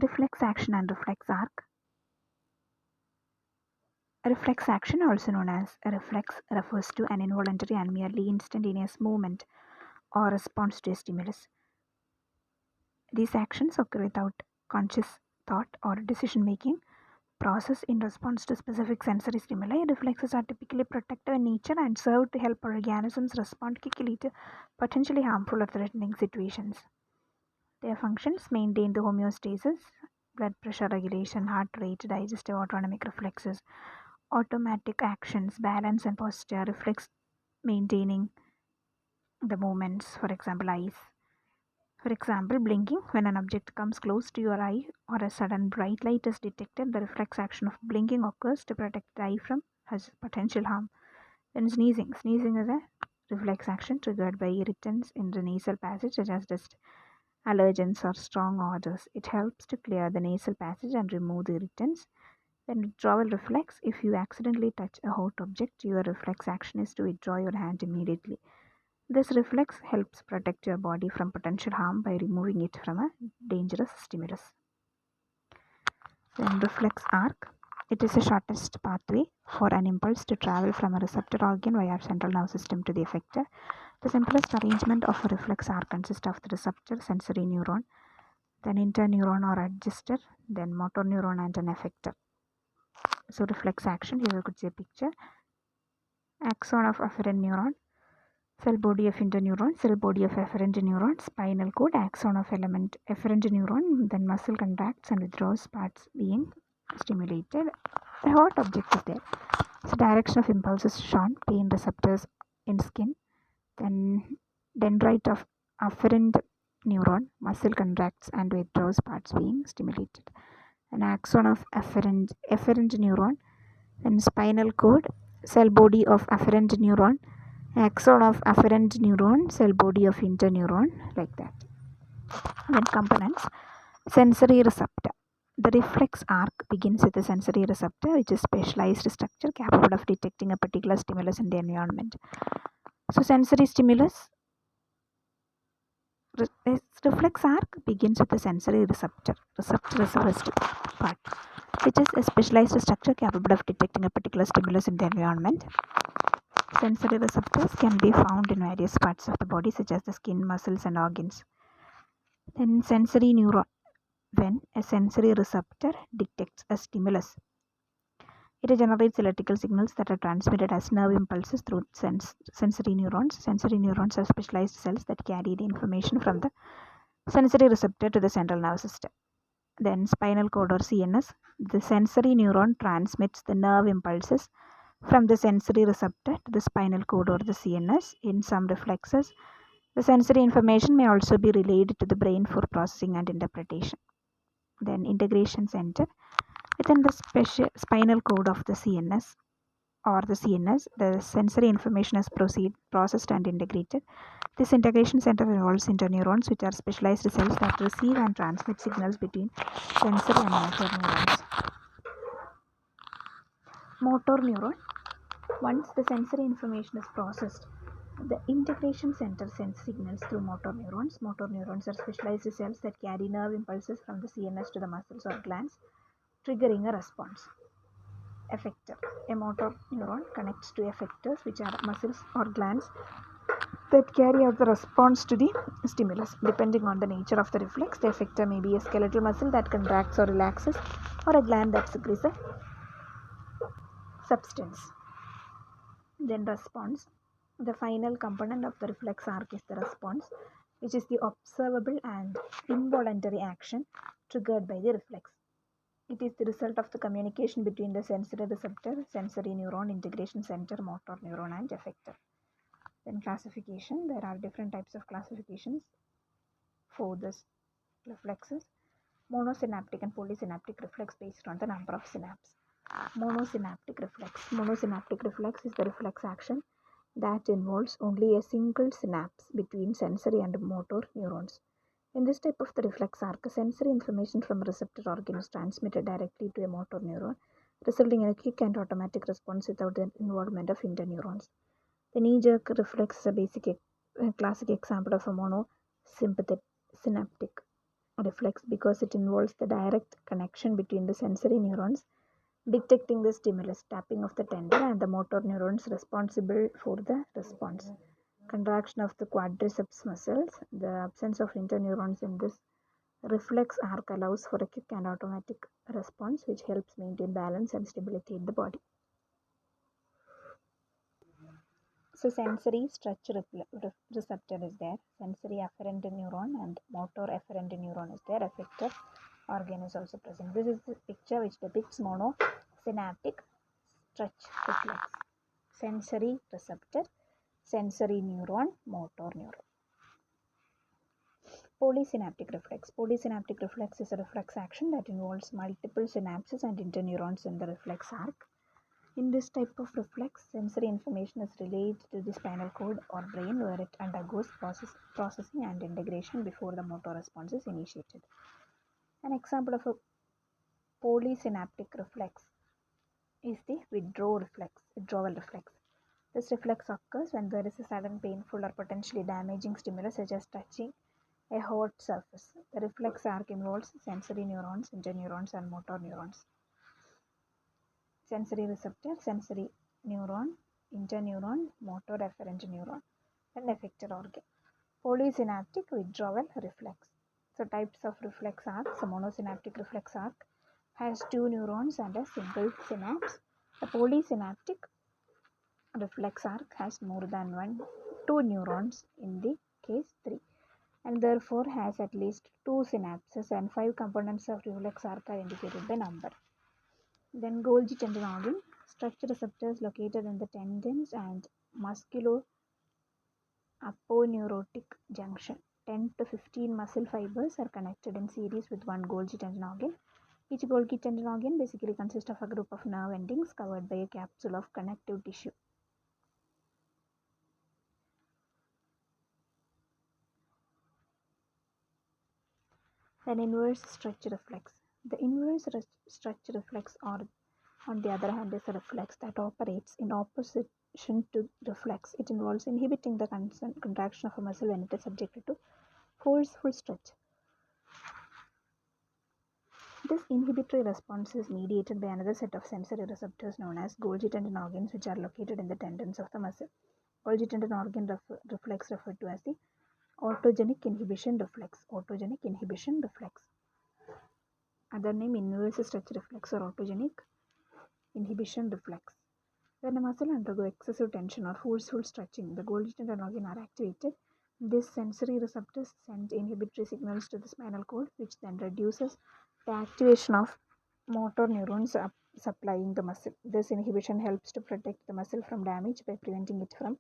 Reflex action and reflex arc. A reflex action, also known as a reflex, refers to an involuntary and merely instantaneous movement or response to a stimulus. These actions occur without conscious thought or decision-making process in response to specific sensory stimuli. Reflexes are typically protective in nature and serve to help organisms respond quickly to potentially harmful or threatening situations. Their functions maintain the homeostasis, blood pressure regulation, heart rate, digestive autonomic reflexes, automatic actions, balance and posture, reflex maintaining the movements, for example, eyes. For example, blinking when an object comes close to your eye or a sudden bright light is detected, the reflex action of blinking occurs to protect the eye from potential harm. Then sneezing. Sneezing is a reflex action triggered by irritants in the nasal passage such as dust, allergens or strong odors. It helps to clear the nasal passage and remove the irritants. Then withdrawal reflex. If you accidentally touch a hot object, your reflex action is to withdraw your hand immediately. This reflex helps protect your body from potential harm by removing it from a dangerous stimulus. Then reflex arc. It is the shortest pathway for an impulse to travel from a receptor organ via central nervous system to the effector. The simplest arrangement of a reflex arc consists of the receptor, sensory neuron, then interneuron or adjuster, then motor neuron and an effector. So reflex action, here you could see a picture. Axon of afferent neuron, cell body of interneuron, cell body of afferent neuron, spinal cord, axon of afferent neuron, then muscle contracts and withdraws, parts being stimulated. A hot object is there. So direction of impulse is shown, pain receptors in skin, then dendrite of afferent neuron, muscle contracts and withdraws, parts being stimulated. An axon of afferent neuron, then spinal cord, cell body of afferent neuron, axon of afferent neuron, cell body of interneuron, like that. Then components. Sensory receptor. The reflex arc begins with a sensory receptor, which is a specialized structure capable of detecting a particular stimulus in the environment. So sensory stimulus, reflex arc begins with a sensory receptor. Receptor is the first part, which is a specialized structure capable of detecting a particular stimulus in the environment. Sensory receptors can be found in various parts of the body, such as the skin, muscles, and organs. Then sensory neuron. When a sensory receptor detects a stimulus, it generates electrical signals that are transmitted as nerve impulses through sensory neurons. Sensory neurons are specialized cells that carry the information from the sensory receptor to the central nervous system. Then spinal cord or CNS. The sensory neuron transmits the nerve impulses from the sensory receptor to the spinal cord or the CNS. In some reflexes, the sensory information may also be relayed to the brain for processing and interpretation. Then integration center. Within the spinal cord of the CNS, the sensory information is processed and integrated. This integration center involves interneurons, which are specialized cells that receive and transmit signals between sensory and motor neurons. Motor neuron. Once the sensory information is processed, the integration center sends signals through motor neurons. Motor neurons are specialized cells that carry nerve impulses from the CNS to the muscles or glands, triggering a response. Effector. A motor neuron connects to effectors, which are muscles or glands that carry out the response to the stimulus. Depending on the nature of the reflex, the effector may be a skeletal muscle that contracts or relaxes, or a gland that secretes a substance. Then response. The final component of the reflex arc is the response, which is the observable and involuntary action triggered by the reflex. It is the result of the communication between the sensory receptor, sensory neuron, integration center, motor neuron, and effector. Then classification. There are different types of classifications for this reflexes. Monosynaptic and polysynaptic reflex based on the number of synapses. Monosynaptic reflex. Monosynaptic reflex is the reflex action that involves only a single synapse between sensory and motor neurons. In this type of the reflex arc, sensory information from a receptor organ is transmitted directly to a motor neuron, resulting in a quick and automatic response without the involvement of interneurons. The knee-jerk reflex is a classic example of a monosynaptic reflex because it involves the direct connection between the sensory neurons detecting the stimulus, tapping of the tendon, and the motor neurons responsible for the response. Contraction of the quadriceps muscles. The absence of interneurons in this reflex arc allows for a quick and automatic response, which helps maintain balance and stability in the body. So sensory structure receptor is there, sensory afferent neuron and motor afferent neuron is there, effector organ is also present. This is the picture which depicts monosynaptic stretch reflex. Sensory receptor, sensory neuron, motor neuron. Polysynaptic reflex. Polysynaptic reflex is a reflex action that involves multiple synapses and interneurons in the reflex arc. In this type of reflex, sensory information is relayed to the spinal cord or brain where it undergoes processing and integration before the motor response is initiated. An example of a polysynaptic reflex is the withdrawal reflex. This reflex occurs when there is a sudden painful or potentially damaging stimulus such as touching a hot surface. The reflex arc involves sensory neurons, interneurons, and motor neurons. Sensory receptor, sensory neuron, interneuron, motor afferent neuron, and effector organ. Polysynaptic withdrawal reflex. So types of reflex arcs. A monosynaptic reflex arc has two neurons and a single synapse. A polysynaptic reflex arc has more than two neurons, in the case 3, and therefore has at least two synapses, and 5 components of reflex arc are indicated by number. Then Golgi tendon organ, structure receptors located in the tendons and musculo-aponeurotic junction. 10 to 15 muscle fibers are connected in series with one Golgi tendon organ. Each Golgi tendon organ basically consists of a group of nerve endings covered by a capsule of connective tissue. Then inverse stretch reflex. The inverse stretch reflex, or on the other hand, is a reflex that operates in opposition to reflex. It involves inhibiting the contraction of a muscle when it is subjected to forceful stretch. This inhibitory response is mediated by another set of sensory receptors known as Golgi tendon organs, which are located in the tendons of the muscle. Golgi tendon organ reflex referred to as the autogenic inhibition reflex. Autogenic inhibition reflex. Other name inverse stretch reflex or autogenic inhibition reflex. When a muscle undergoes excessive tension or forceful stretching, the Golgi tendon organ are activated. These sensory receptors send inhibitory signals to the spinal cord, which then reduces the activation of motor neurons supplying the muscle. This inhibition helps to protect the muscle from damage by preventing it from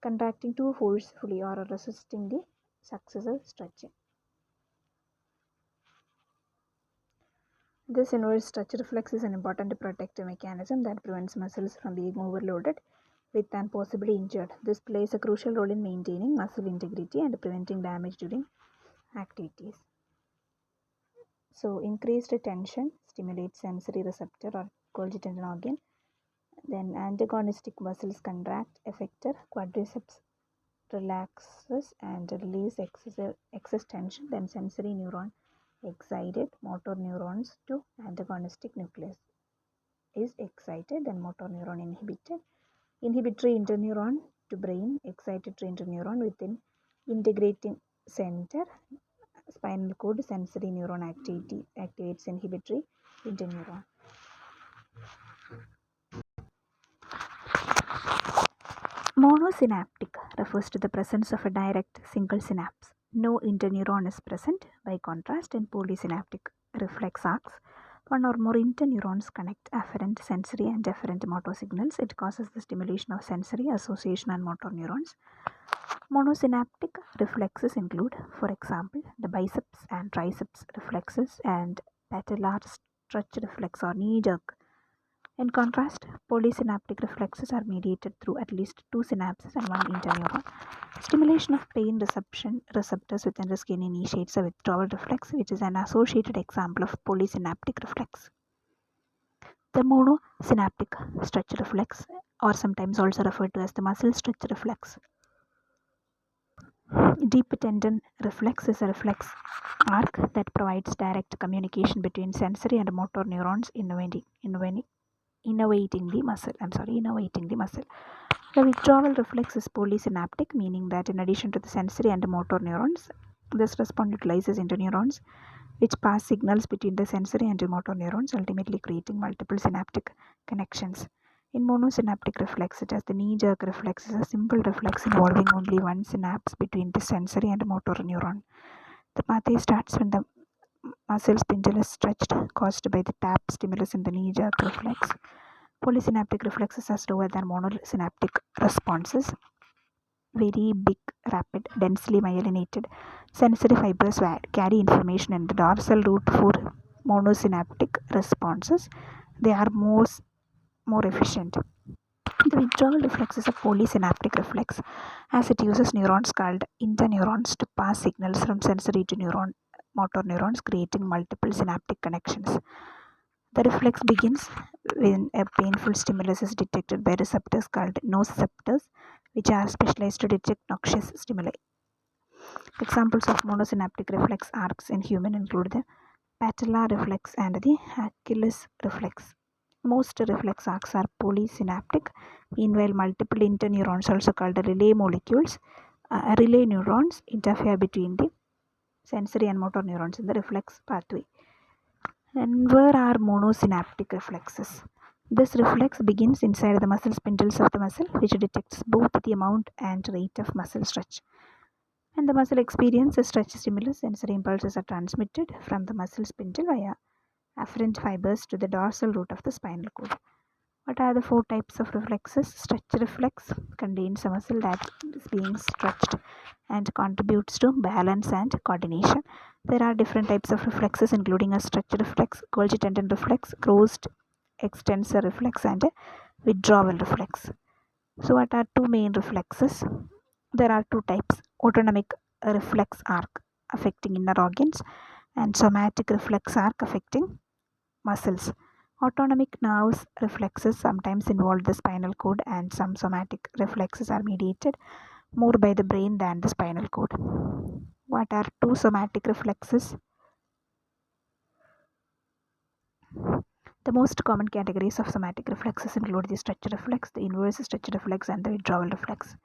contracting too forcefully or resisting the successive stretching. This inverse stretch reflex is an important protective mechanism that prevents muscles from being overloaded with and possibly injured. This plays a crucial role in maintaining muscle integrity and preventing damage during activities. So increased tension stimulates sensory receptor or Golgi tendon organ. Then antagonistic muscles contract, effector quadriceps relaxes and release excess tension. Then sensory neuron excited, motor neurons to antagonistic nucleus is excited, then motor neuron inhibited. Inhibitory interneuron to brain, excitatory interneuron within integrating center, spinal cord sensory neuron activates inhibitory interneuron. Monosynaptic refers to the presence of a direct single synapse. No interneuron is present. By contrast, in polysynaptic reflex arcs, one or more interneurons connect afferent sensory and efferent motor signals. It causes the stimulation of sensory, association, and motor neurons. Monosynaptic reflexes include, for example, the biceps and triceps reflexes and patellar stretch reflex or knee jerk. In contrast, polysynaptic reflexes are mediated through at least two synapses and one interneuron. Stimulation of pain receptors within the skin initiates a withdrawal reflex, which is an associated example of polysynaptic reflex. The monosynaptic stretch reflex, or sometimes also referred to as the muscle stretch reflex, Deep tendon reflex is a reflex arc that provides direct communication between sensory and motor neurons, innervating the muscle. Innervating the muscle. The withdrawal reflex is polysynaptic, meaning that in addition to the sensory and motor neurons, this response utilizes interneurons, which pass signals between the sensory and motor neurons, ultimately creating multiple synaptic connections. In monosynaptic reflex, such as the knee-jerk reflex, is a simple reflex involving only one synapse between the sensory and motor neuron. The pathway starts when the muscle spindle is stretched, caused by the tap stimulus in the knee-jerk reflex. Polysynaptic reflexes are slower than monosynaptic responses. Very big, rapid, densely myelinated sensory fibers carry information in the dorsal root for monosynaptic responses. They are more efficient. The withdrawal reflex is a polysynaptic reflex, as it uses neurons called interneurons to pass signals from sensory to motor neurons, creating multiple synaptic connections. The reflex begins when a painful stimulus is detected by receptors called nociceptors, which are specialized to detect noxious stimuli. Examples of monosynaptic reflex arcs in human include the patellar reflex and the Achilles reflex. Most reflex arcs are polysynaptic. Meanwhile, multiple interneurons, also called relay neurons, interfere between the sensory and motor neurons in the reflex pathway. And where are monosynaptic reflexes? This reflex begins inside the muscle spindles of the muscle, which detects both the amount and rate of muscle stretch. And the muscle experiences a stretch stimulus. Sensory impulses are transmitted from the muscle spindle via afferent fibers to the dorsal root of the spinal cord. What are the four types of reflexes? Stretch reflex contains a muscle that is being stretched and contributes to balance and coordination. There are different types of reflexes, including a stretch reflex, Golgi tendon reflex, closed extensor reflex, and a withdrawal reflex. So, what are two main reflexes? There are two types: autonomic reflex arc affecting inner organs, and somatic reflex arc affecting muscles. Autonomic nerves reflexes sometimes involve the spinal cord, and some somatic reflexes are mediated more by the brain than the spinal cord. What are two somatic reflexes? The most common categories of somatic reflexes include the stretch reflex, the inverse stretch reflex, and the withdrawal reflex.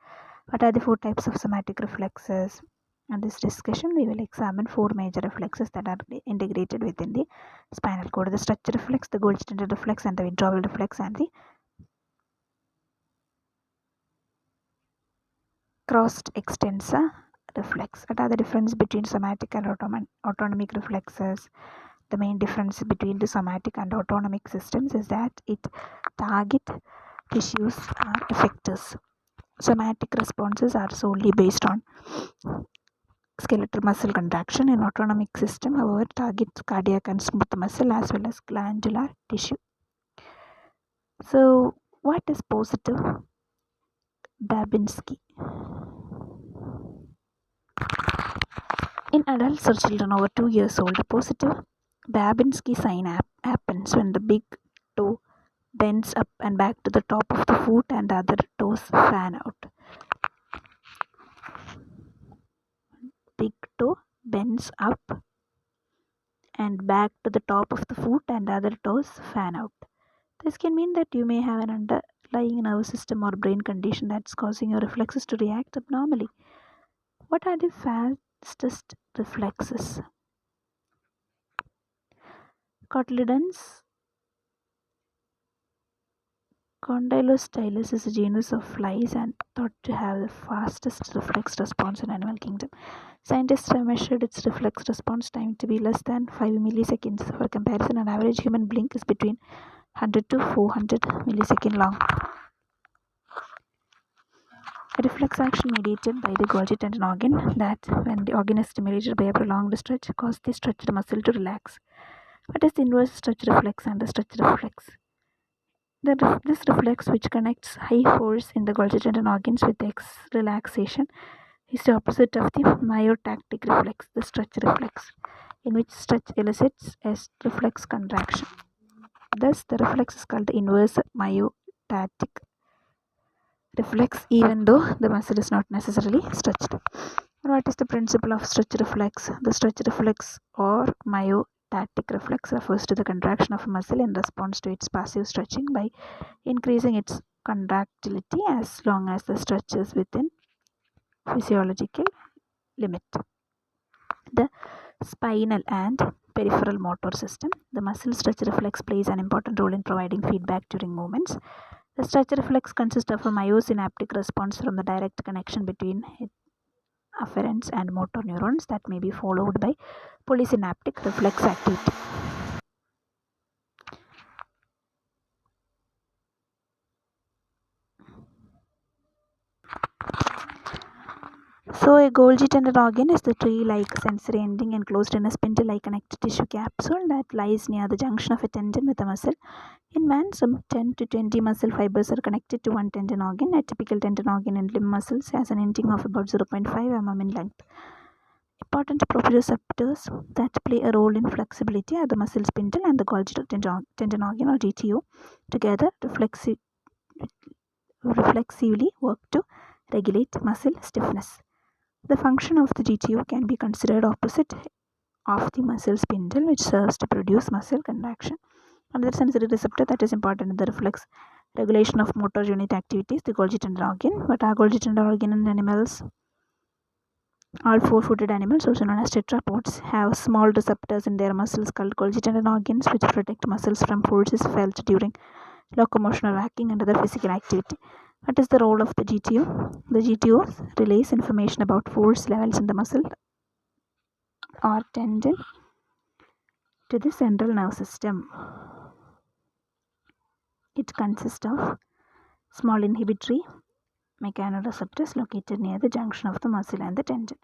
What are the four types of somatic reflexes? In this discussion, we will examine four major reflexes that are integrated within the spinal cord: the stretch reflex, the Golgi tendon reflex, and the withdrawal reflex, and the crossed extensor reflex. What are the difference between somatic and autonomic reflexes? The main difference between the somatic and autonomic systems is that it target tissues are effectors. Somatic responses are solely based on skeletal muscle contraction. In autonomic system, however, targets cardiac and smooth muscle as well as glandular tissue. So, what is positive Babinski? In adults or children over 2 years old, positive Babinski sign happens when the big toe bends up and back to the top of the foot and the other toes fan out. Big toe bends up and back to the top of the foot and the other toes fan out. This can mean that you may have an underlying nervous system or brain condition that's causing your reflexes to react abnormally. What are the fastest reflexes? Cotyledons. Condylostylus is a genus of flies and thought to have the fastest reflex response in animal kingdom. Scientists have measured its reflex response time to be less than 5 milliseconds. For comparison, an average human blink is between 100 to 400 milliseconds long. A reflex action mediated by the Golgi tendon organ that, when the organ is stimulated by a prolonged stretch, causes the stretched muscle to relax. What is the inverse stretch reflex and the stretch reflex? This reflex, which connects high force in the Golgi tendon organs with relaxation, is the opposite of the myotactic reflex, the stretch reflex, in which stretch elicits a reflex contraction. Thus, the reflex is called the inverse myotatic reflex, even though the muscle is not necessarily stretched. What is the principle of stretch reflex? The stretch reflex or myotatic reflex refers to the contraction of a muscle in response to its passive stretching by increasing its contractility as long as the stretch is within physiological limit. The spinal and peripheral motor system. The muscle stretch reflex plays an important role in providing feedback during movements. The stretch reflex consists of a myosynaptic response from the direct connection between afferents and motor neurons that may be followed by polysynaptic reflex activity. So, a Golgi tendon organ is the tree-like sensory ending enclosed in a spindle-like connective tissue capsule that lies near the junction of a tendon with a muscle. In man, some 10 to 20 muscle fibers are connected to one tendon organ. A typical tendon organ in limb muscles has an ending of about 0.5 mm in length. Important proprioceptors that play a role in flexibility are the muscle spindle and the Golgi tendon organ or GTO. Together, reflexively work to regulate muscle stiffness. The function of the GTO can be considered opposite of the muscle spindle, which serves to produce muscle contraction. Another sensory receptor that is important in the reflex regulation of motor unit activities, the Golgi tendon organ. What are Golgi tendon organ in animals? All four-footed animals, also known as tetrapods, have small receptors in their muscles called Golgi tendon organs, which protect muscles from forces felt during locomotion or walking and other physical activity. What is the role of the GTO? The GTO relays information about force levels in the muscle or tendon to the central nervous system. It consists of small inhibitory mechanoreceptors located near the junction of the muscle and the tendon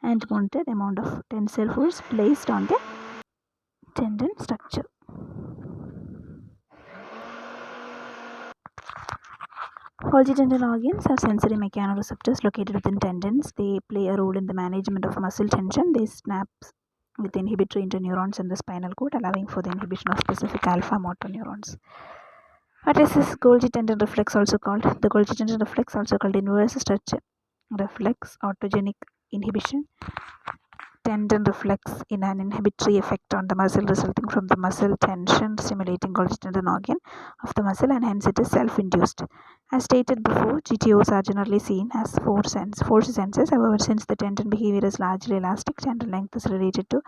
and monitor the amount of tensile force placed on the tendon structure. Golgi tendon organs are sensory mechanoreceptors located within tendons. They play a role in the management of muscle tension. They snap with inhibitory interneurons in the spinal cord, allowing for the inhibition of specific alpha motor neurons. What is this Golgi tendon reflex also called? The Golgi tendon reflex, also called inverse stretch reflex, autogenic inhibition tendon reflex in an inhibitory effect on the muscle resulting from the muscle tension stimulating Golgi tendon organ of the muscle, and hence it is self-induced. As stated before, GTOs are generally seen as force sensors. However, since the tendon behavior is largely elastic, tendon length is related to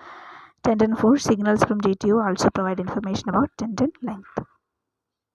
tendon force. Signals from GTO also provide information about tendon length.